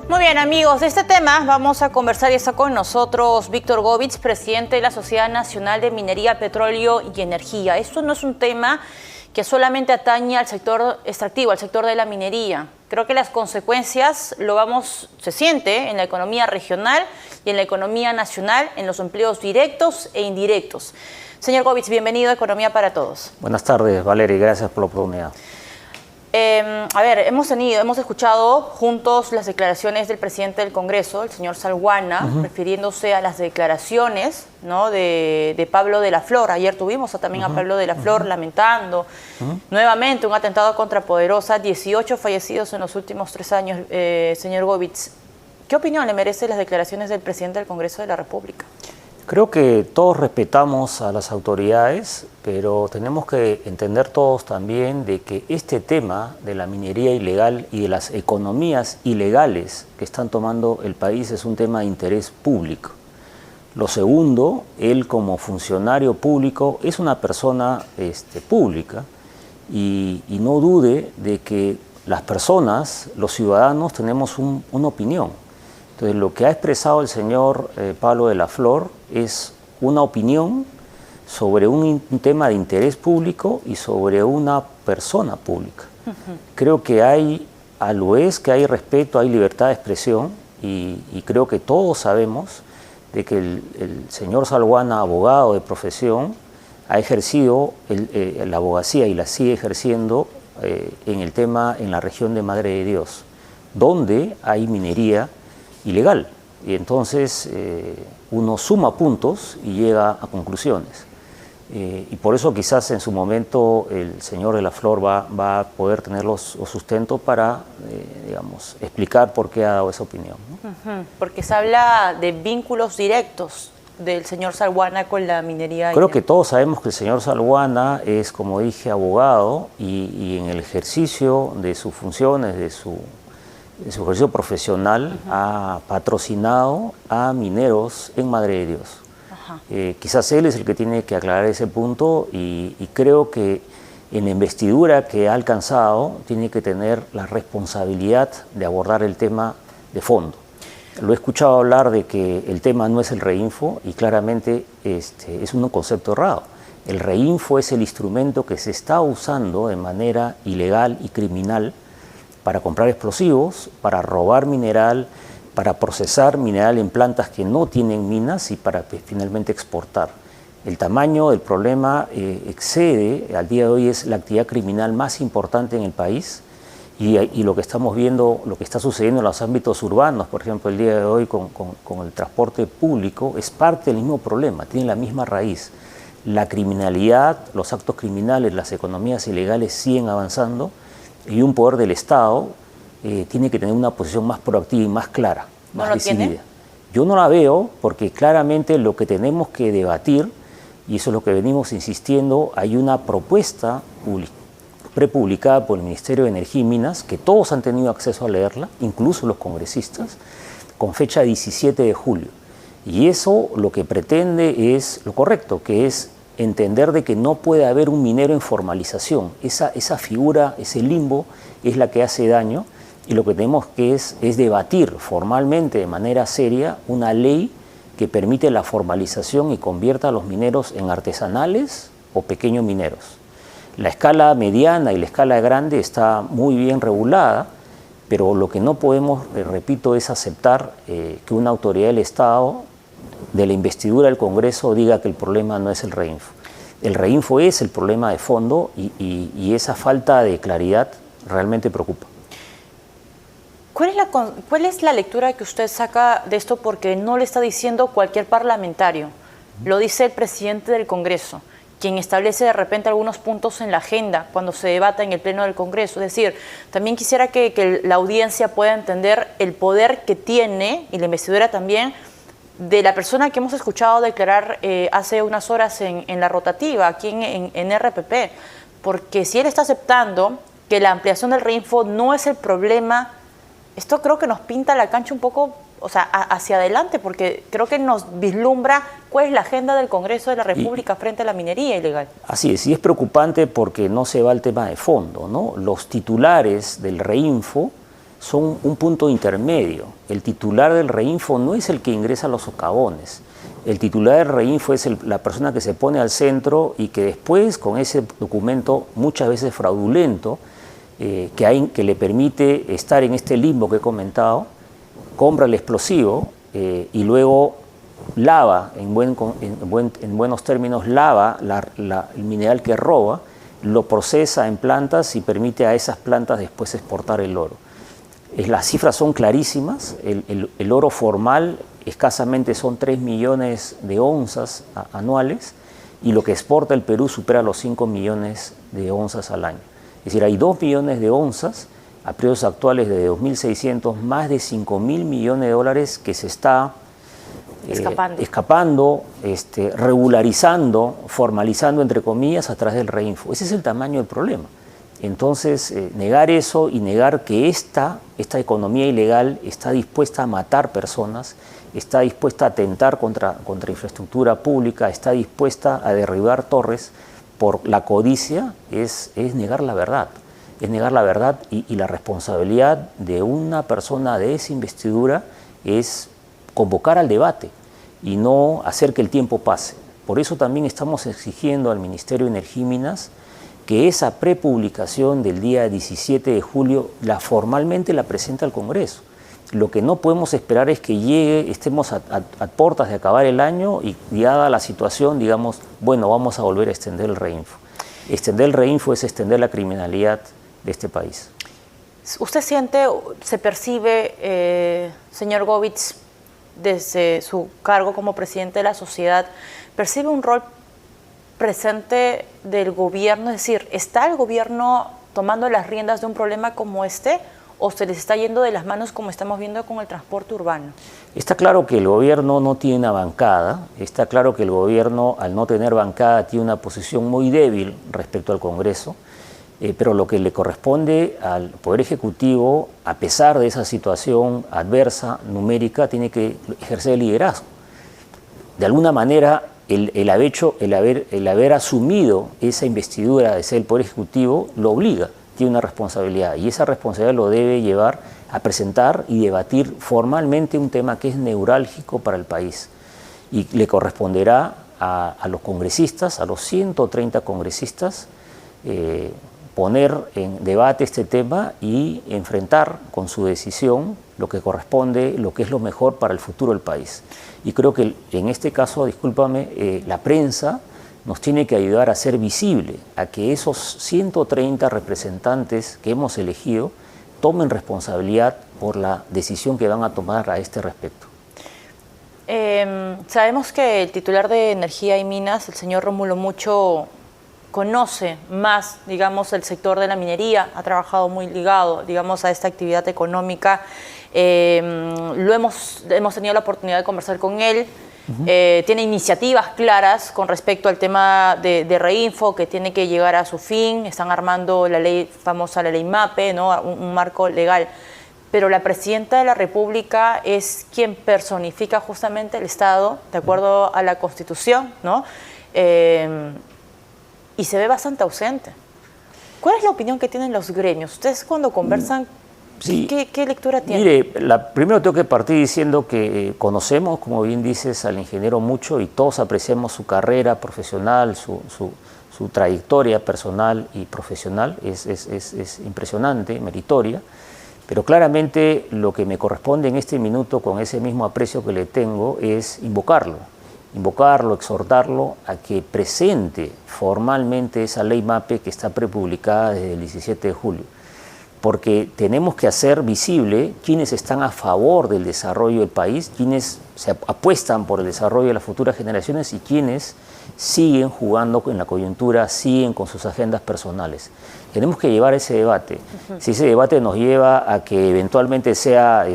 Muy bien, amigos, de este tema vamos a conversar y está con nosotros Víctor Govitz, presidente de la Sociedad Nacional de Minería, Petróleo y Energía. Esto no es un tema que solamente atañe al sector extractivo, al sector de la minería. Creo que las consecuencias se siente en la economía regional y en la economía nacional, en los empleos directos e indirectos. Señor Govitz, bienvenido a Economía para Todos. Buenas tardes, Valeria, y gracias por la oportunidad. Hemos escuchado juntos las declaraciones del presidente del Congreso, el señor Salguana, refiriéndose a las declaraciones, ¿no?, de Pablo de la Flor. Ayer tuvimos también a Pablo de la Flor lamentando nuevamente un atentado contra Poderosa, 18 fallecidos en los últimos 3 años. Señor Govitz, ¿qué opinión le merecen las declaraciones del presidente del Congreso de la República? Creo que todos respetamos a las autoridades, pero tenemos que entender todos también de que este tema de la minería ilegal y de las economías ilegales que están tomando el país es un tema de interés público. Lo segundo, él como funcionario público es una persona pública y no dude de que las personas, los ciudadanos, tenemos una opinión. Entonces, lo que ha expresado el señor Pablo de la Flor es una opinión sobre un tema de interés público y sobre una persona pública. Creo que hay respeto, hay libertad de expresión y creo que todos sabemos de que el señor Salguana, abogado de profesión, ha ejercido la abogacía y la sigue ejerciendo en la región de Madre de Dios, donde hay minería ilegal, y entonces uno suma puntos y llega a conclusiones, y por eso quizás en su momento el señor de la Flor va a poder tener los sustentos para explicar por qué ha dado esa opinión, ¿no? Porque se habla de vínculos directos del señor Salguana con la minería. Creo que todos sabemos que el señor Salguana es, como dije, abogado y en el ejercicio de sus funciones, de su ejercicio profesional, ha patrocinado a mineros en Madre de Dios. Quizás él es el que tiene que aclarar ese punto y creo que en la investidura que ha alcanzado tiene que tener la responsabilidad de abordar el tema de fondo. Lo he escuchado hablar de que el tema no es el reinfo y claramente es un concepto errado. El reinfo es el instrumento que se está usando de manera ilegal y criminal para comprar explosivos, para robar mineral, para procesar mineral en plantas que no tienen minas y para finalmente exportar. El tamaño del problema excede, al día de hoy es la actividad criminal más importante en el país y lo que estamos viendo, lo que está sucediendo en los ámbitos urbanos, por ejemplo, el día de hoy con el transporte público, es parte del mismo problema, tiene la misma raíz. La criminalidad, los actos criminales, las economías ilegales siguen avanzando, y un poder del Estado tiene que tener una posición más proactiva y más clara, más decidida. Yo no la veo porque claramente lo que tenemos que debatir, y eso es lo que venimos insistiendo, hay una propuesta prepublicada por el Ministerio de Energía y Minas, que todos han tenido acceso a leerla, incluso los congresistas, con fecha 17 de julio. Y eso lo que pretende es lo correcto, que es entender de que no puede haber un minero en formalización. Esa figura, ese limbo, es la que hace daño y lo que tenemos que es debatir formalmente, de manera seria, una ley que permite la formalización y convierta a los mineros en artesanales o pequeños mineros. La escala mediana y la escala grande está muy bien regulada, pero lo que no podemos, repito, es aceptar que una autoridad del Estado, de la investidura del Congreso, diga que el problema no es el reinfo. El reinfo es el problema de fondo y esa falta de claridad realmente preocupa. ¿Cuál es la lectura que usted saca de esto? Porque no le está diciendo cualquier parlamentario, lo dice el presidente del Congreso, quien establece de repente algunos puntos en la agenda cuando se debata en el Pleno del Congreso. Es decir, también quisiera que la audiencia pueda entender el poder que tiene, y la investidura también, de la persona que hemos escuchado declarar hace unas horas en la rotativa, aquí en RPP, porque si él está aceptando que la ampliación del reinfo no es el problema, esto creo que nos pinta la cancha un poco, o sea, hacia adelante, porque creo que nos vislumbra cuál es la agenda del Congreso de la República frente a la minería ilegal. Así es, y es preocupante porque no se va al tema de fondo, ¿no? Los titulares del reinfo son un punto intermedio. El titular del Reinfo no es el que ingresa a los socavones. El titular del Reinfo es la persona que se pone al centro y que después, con ese documento muchas veces fraudulento, que le permite estar en este limbo que he comentado, compra el explosivo y luego lava, en buenos términos, lava el mineral que roba, lo procesa en plantas y permite a esas plantas después exportar el oro. Las cifras son clarísimas, el oro formal escasamente son 3 millones de onzas anuales y lo que exporta el Perú supera los 5 millones de onzas al año. Es decir, hay 2 millones de onzas, a precios actuales de 2.600, más de 5.000 millones de dólares que se está escapando, regularizando, formalizando, entre comillas, a través del Reinfo. Ese es el tamaño del problema. Entonces, negar eso y negar que esta economía ilegal está dispuesta a matar personas, está dispuesta a atentar contra infraestructura pública, está dispuesta a derribar torres por la codicia, es negar la verdad. Es negar la verdad y la responsabilidad de una persona de esa investidura es convocar al debate y no hacer que el tiempo pase. Por eso también estamos exigiendo al Ministerio de Energía y Minas que esa prepublicación del día 17 de julio formalmente la presente al Congreso. Lo que no podemos esperar es que llegue, estemos a puertas de acabar el año y dada la situación, digamos, bueno, vamos a volver a extender el Reinfo. Extender el Reinfo es extender la criminalidad de este país. ¿Usted siente, se percibe, señor Govitz, desde su cargo como presidente de la sociedad, percibe un rol presente del gobierno? Es decir, ¿está el gobierno tomando las riendas de un problema como este o se les está yendo de las manos como estamos viendo con el transporte urbano? Está claro que el gobierno no tiene una bancada, está claro que el gobierno, al no tener bancada, tiene una posición muy débil respecto al Congreso, pero lo que le corresponde al Poder Ejecutivo, a pesar de esa situación adversa, numérica, tiene que ejercer el liderazgo. De alguna manera, el haber asumido esa investidura de ser el Poder Ejecutivo lo obliga, tiene una responsabilidad y esa responsabilidad lo debe llevar a presentar y debatir formalmente un tema que es neurálgico para el país y le corresponderá a los congresistas, a los 130 congresistas, poner en debate este tema y enfrentar con su decisión lo que corresponde, lo que es lo mejor para el futuro del país. Y creo que en este caso, discúlpame, la prensa nos tiene que ayudar a ser visible, a que esos 130 representantes que hemos elegido tomen responsabilidad por la decisión que van a tomar a este respecto. Sabemos que el titular de Energía y Minas, el señor Rómulo Mucho, conoce más, digamos, el sector de la minería, ha trabajado muy ligado, digamos, a esta actividad económica. Hemos tenido la oportunidad de conversar con él. Tiene iniciativas claras con respecto al tema de Reinfo, que tiene que llegar a su fin. Están armando la ley famosa, la ley MAPE, ¿no? un marco legal. Pero la presidenta de la República es quien personifica justamente el Estado, de acuerdo a la Constitución, ¿no? Y se ve bastante ausente. ¿Cuál es la opinión que tienen los gremios? Ustedes cuando conversan, sí, ¿qué lectura tienen? Mire, primero tengo que partir diciendo que conocemos, como bien dices, al ingeniero Mucho y todos apreciamos su carrera profesional, su trayectoria personal y profesional, es impresionante, meritoria, pero claramente lo que me corresponde en este minuto, con ese mismo aprecio que le tengo, es invocarlo, exhortarlo a que presente formalmente esa ley MAPE que está prepublicada desde el 17 de julio. Porque tenemos que hacer visible quienes están a favor del desarrollo del país, quienes se apuestan por el desarrollo de las futuras generaciones y quienes siguen jugando en la coyuntura, siguen con sus agendas personales. Tenemos que llevar ese debate. Si ese debate nos lleva a que eventualmente sea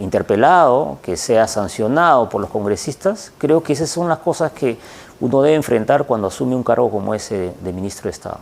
interpelado, que sea sancionado por los congresistas, creo que esas son las cosas que uno debe enfrentar cuando asume un cargo como ese de ministro de Estado.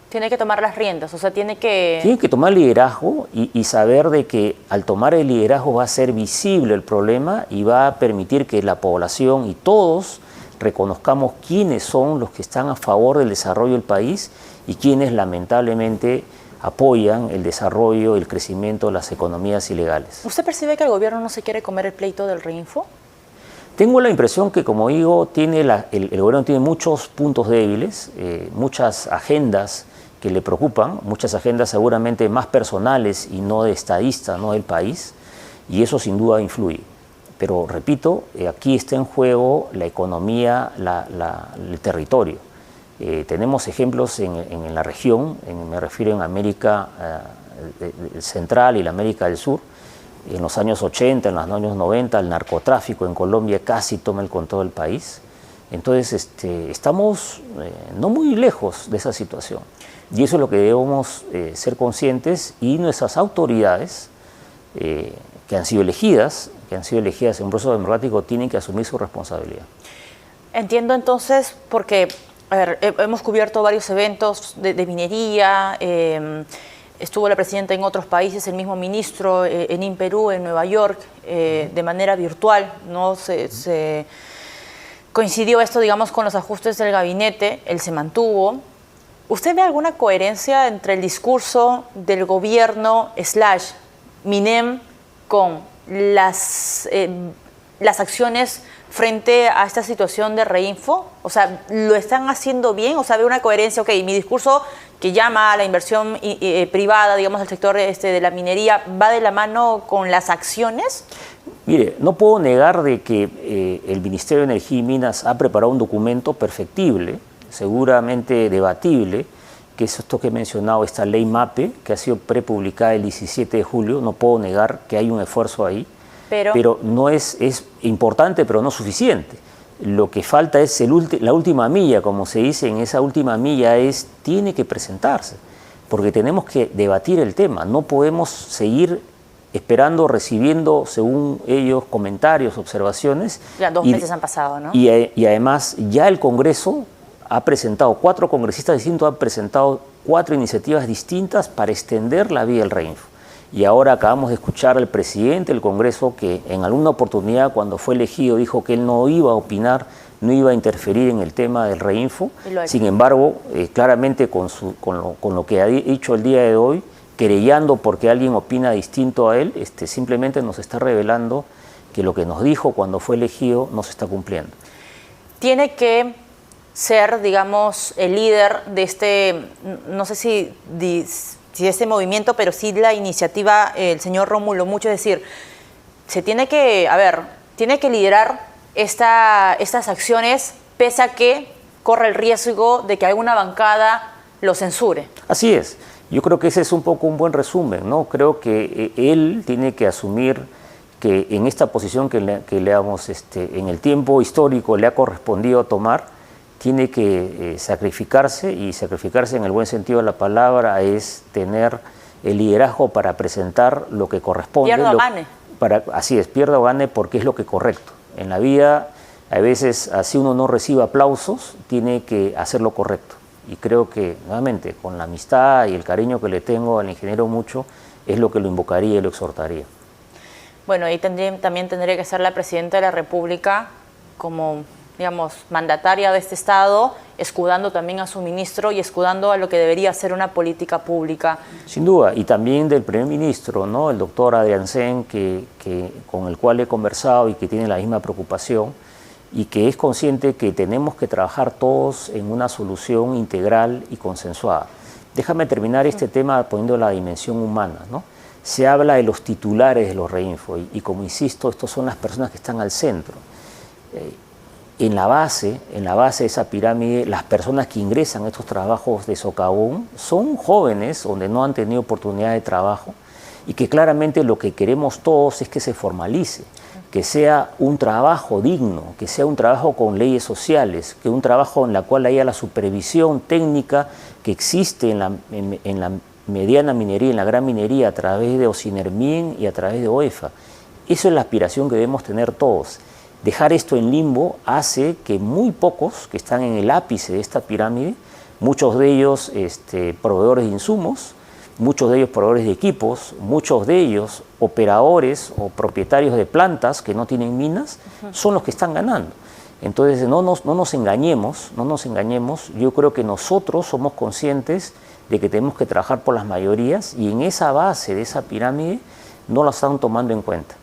Tiene que tomar las riendas, o sea, tiene que tomar liderazgo y saber de que al tomar el liderazgo va a ser visible el problema y va a permitir que la población y todos reconozcamos quiénes son los que están a favor del desarrollo del país y quienes lamentablemente apoyan el desarrollo y el crecimiento de las economías ilegales. ¿Usted percibe que el gobierno no se quiere comer el pleito del Reinfo? Tengo la impresión que, como digo, el gobierno tiene muchos puntos débiles, muchas agendas que le preocupan, muchas agendas seguramente más personales y no de estadista, no del país, y eso sin duda influye. Pero repito, aquí está en juego la economía, el territorio. Tenemos ejemplos en la región, me refiero en América Central y la América del Sur. En los años 80, en los años 90, el narcotráfico en Colombia casi toma el control del país. Entonces, estamos no muy lejos de esa situación. Y eso es lo que debemos ser conscientes, y nuestras autoridades, que han sido elegidas en un proceso democrático, tienen que asumir su responsabilidad. Entiendo entonces, porque a ver, hemos cubierto varios eventos de minería, estuvo la presidenta en otros países, el mismo ministro en Perú, en Nueva York, de manera virtual, ¿no? Se coincidió esto, digamos, con los ajustes del gabinete, él se mantuvo. ¿Usted ve alguna coherencia entre el discurso del gobierno / Minem con las acciones frente a esta situación de Reinfo? O sea, ¿lo están haciendo bien? O sea, ¿ve una coherencia? Ok, mi discurso que llama a la inversión privada, digamos, del sector de la minería, ¿va de la mano con las acciones? Mire, no puedo negar de que el Ministerio de Energía y Minas ha preparado un documento perfectible, seguramente debatible, que es esto que he mencionado, esta ley MAPE, que ha sido prepublicada el 17 de julio. No puedo negar que hay un esfuerzo ahí, pero no es importante, pero no suficiente. Lo que falta es la última milla, como se dice. En esa última milla tiene que presentarse, porque tenemos que debatir el tema. No podemos seguir esperando, recibiendo, según ellos, comentarios, observaciones. Ya 2 meses han pasado, ¿no? Y además ya el Congreso ha presentado, 4 congresistas distintos han presentado 4 iniciativas distintas para extender la vía del Reinfo. Y ahora acabamos de escuchar al presidente del Congreso, que en alguna oportunidad, cuando fue elegido, dijo que él no iba a opinar, no iba a interferir en el tema del Reinfo. Sin embargo, claramente con lo que ha dicho el día de hoy, querellando porque alguien opina distinto a él, simplemente nos está revelando que lo que nos dijo cuando fue elegido no se está cumpliendo. Tiene que ser, digamos, el líder de este, no sé si este movimiento, pero sí la iniciativa, el señor Rómulo Mucho, es decir, se tiene que, tiene que liderar estas acciones, pese a que corre el riesgo de que alguna bancada lo censure. Así es. Yo creo que ese es un poco un buen resumen, ¿no? Creo que él tiene que asumir que en esta posición que le damos en el tiempo histórico le ha correspondido tomar, tiene que sacrificarse, y sacrificarse en el buen sentido de la palabra es tener el liderazgo para presentar lo que corresponde. Pierda o gane. Así es, pierda o gane, porque es lo que es correcto. En la vida, a veces, así uno no recibe aplausos, tiene que hacer lo correcto. Y creo que, nuevamente, con la amistad y el cariño que le tengo al ingeniero Mucho, es lo que lo invocaría y lo exhortaría. Bueno, ahí también tendría que ser la presidenta de la República como, digamos, mandataria de este Estado, escudando también a su ministro y escudando a lo que debería ser una política pública. Sin duda, y también del primer ministro, ¿no? El doctor Adrián Sen, con el cual he conversado y que tiene la misma preocupación, y que es consciente que tenemos que trabajar todos en una solución integral y consensuada. Déjame terminar este tema poniendo la dimensión humana, ¿no? Se habla de los titulares de los Reinfo, y como insisto, estos son las personas que están al centro. En la base de esa pirámide, las personas que ingresan a estos trabajos de socavón son jóvenes donde no han tenido oportunidad de trabajo, y que claramente lo que queremos todos es que se formalice, que sea un trabajo digno, que sea un trabajo con leyes sociales, que un trabajo en el cual haya la supervisión técnica que existe en la mediana minería, en la gran minería, a través de Ocinermien y a través de OEFA. Eso es la aspiración que debemos tener todos. Dejar esto en limbo hace que muy pocos que están en el ápice de esta pirámide, muchos de ellos proveedores de insumos, muchos de ellos proveedores de equipos, muchos de ellos operadores o propietarios de plantas que no tienen minas, son los que están ganando. Entonces no nos engañemos, yo creo que nosotros somos conscientes de que tenemos que trabajar por las mayorías y en esa base de esa pirámide no la están tomando en cuenta.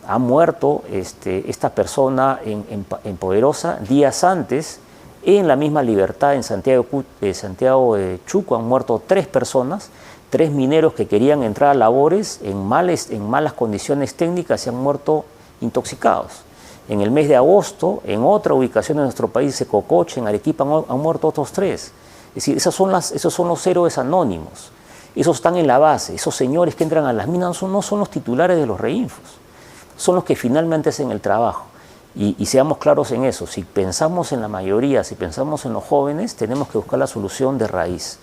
Ha muerto esta persona en Poderosa días antes, en la misma Libertad, en Santiago de Chuco, han muerto 3 personas, 3 mineros que querían entrar a labores en malas condiciones técnicas y han muerto intoxicados. En el mes de agosto, en otra ubicación de nuestro país, Cocoche, en Arequipa, han muerto otros 3. Es decir, esos son los héroes anónimos. Esos están en la base. Esos señores que entran a las minas no son los titulares de los reinfos. Son los que finalmente hacen el trabajo. Y seamos claros en eso. Si pensamos en la mayoría, si pensamos en los jóvenes, tenemos que buscar la solución de raíz.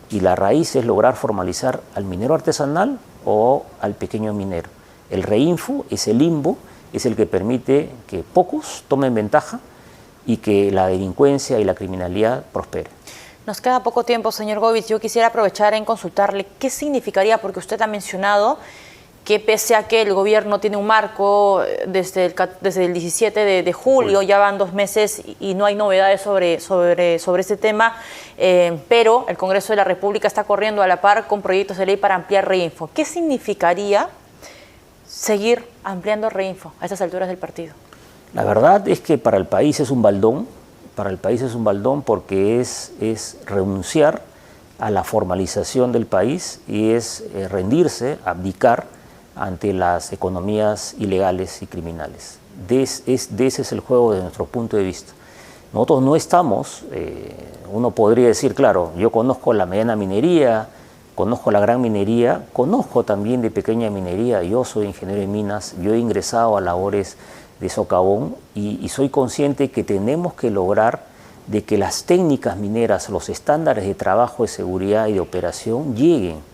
Y la raíz es lograr formalizar al minero artesanal o al pequeño minero. El reinfo, ese limbo, es el que permite que pocos tomen ventaja y que la delincuencia y la criminalidad prosperen. Nos queda poco tiempo, señor Govis. Yo quisiera aprovechar en consultarle qué significaría, porque usted ha mencionado que pese a que el gobierno tiene un marco desde el 17 de julio, ya van 2 meses y no hay novedades sobre este tema, pero el Congreso de la República está corriendo a la par con proyectos de ley para ampliar Reinfo. ¿Qué significaría seguir ampliando Reinfo a estas alturas del partido? La verdad es que para el país es un baldón, porque es renunciar a la formalización del país y es rendirse, abdicar ante las economías ilegales y criminales. Ese es el juego desde nuestro punto de vista. Nosotros no estamos, uno podría decir, claro, yo conozco la mediana minería, conozco la gran minería, conozco también de pequeña minería, yo soy ingeniero en minas, yo he ingresado a labores de socavón y soy consciente que tenemos que lograr de que las técnicas mineras, los estándares de trabajo, de seguridad y de operación lleguen.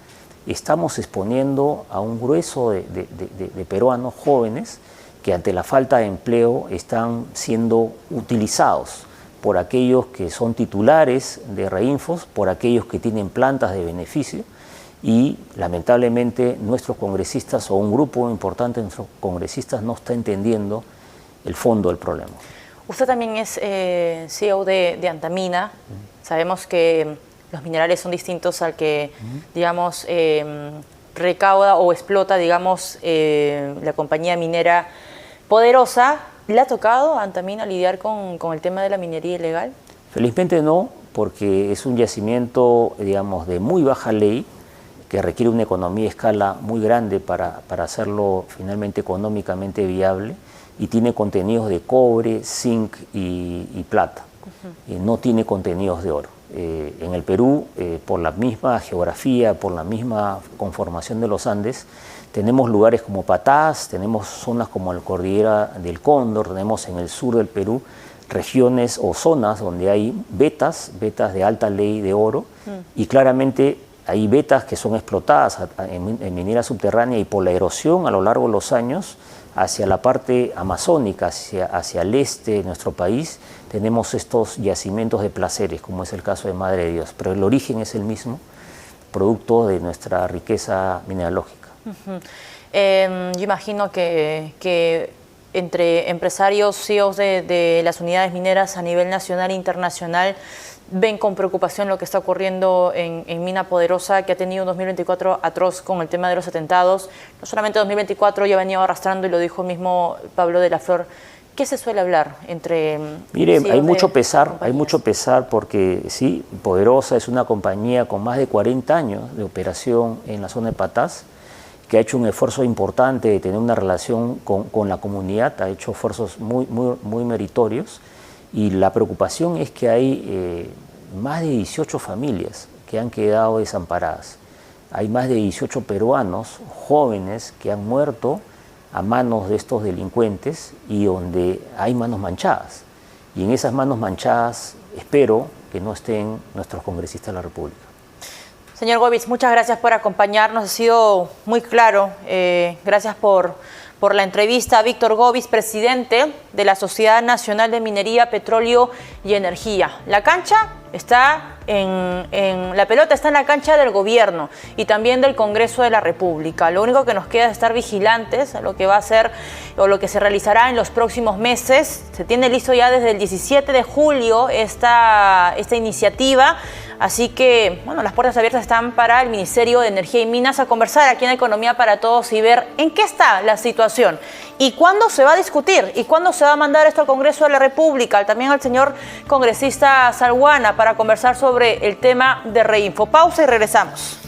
Estamos exponiendo a un grueso de peruanos jóvenes que ante la falta de empleo están siendo utilizados por aquellos que son titulares de Reinfos, por aquellos que tienen plantas de beneficio y lamentablemente nuestros congresistas o un grupo importante de nuestros congresistas no está entendiendo el fondo del problema. Usted también es CEO de Antamina. Sabemos que los minerales son distintos al que, digamos, recauda o explota, digamos, la compañía minera Poderosa. ¿Le ha tocado a Antamina lidiar con el tema de la minería ilegal? Felizmente no, porque es un yacimiento, digamos, de muy baja ley, que requiere una economía a escala muy grande para hacerlo finalmente económicamente viable, y tiene contenidos de cobre, zinc y plata. No tiene contenidos de oro. En el Perú, por la misma geografía, por la misma conformación de los Andes, tenemos lugares como Patás, tenemos zonas como la Cordillera del Cóndor, tenemos en el sur del Perú regiones o zonas donde hay vetas de alta ley de oro, y claramente hay vetas que son explotadas en minera subterránea, y por la erosión a lo largo de los años hacia la parte amazónica, hacia el este de nuestro país, tenemos estos yacimientos de placeres, como es el caso de Madre de Dios, pero el origen es el mismo, producto de nuestra riqueza mineralógica. Yo imagino que entre empresarios, CEOs de las unidades mineras a nivel nacional e internacional ven con preocupación lo que está ocurriendo en Mina Poderosa, que ha tenido un 2024 atroz con el tema de los atentados. No solamente 2024, ya ha venido arrastrando, y lo dijo el mismo Pablo de la Flor. ¿Qué se suele hablar entre Mire, hay mucho pesar porque sí, Poderosa es una compañía con más de 40 años de operación en la zona de Patás, que ha hecho un esfuerzo importante de tener una relación con la comunidad, ha hecho esfuerzos muy meritorios, y la preocupación es que hay más de 18 familias que han quedado desamparadas. Hay más de 18 peruanos jóvenes que han muerto a manos de estos delincuentes y donde hay manos manchadas. Y en esas manos manchadas espero que no estén nuestros congresistas de la República. Señor Govis, muchas gracias por acompañarnos, ha sido muy claro. Gracias por por la entrevista a Víctor Govis, presidente de la Sociedad Nacional de Minería, Petróleo y Energía. La cancha está la pelota está en la cancha del gobierno y también del Congreso de la República. Lo único que nos queda es estar vigilantes a lo que va a ser o lo que se realizará en los próximos meses. Se tiene listo ya desde el 17 de julio esta iniciativa. Así que, bueno, las puertas abiertas están para el Ministerio de Energía y Minas a conversar aquí en Economía para Todos y ver en qué está la situación y cuándo se va a discutir y cuándo se va a mandar esto al Congreso de la República, también al señor congresista Salguana, para conversar sobre el tema de Reinfo. Pausa y regresamos.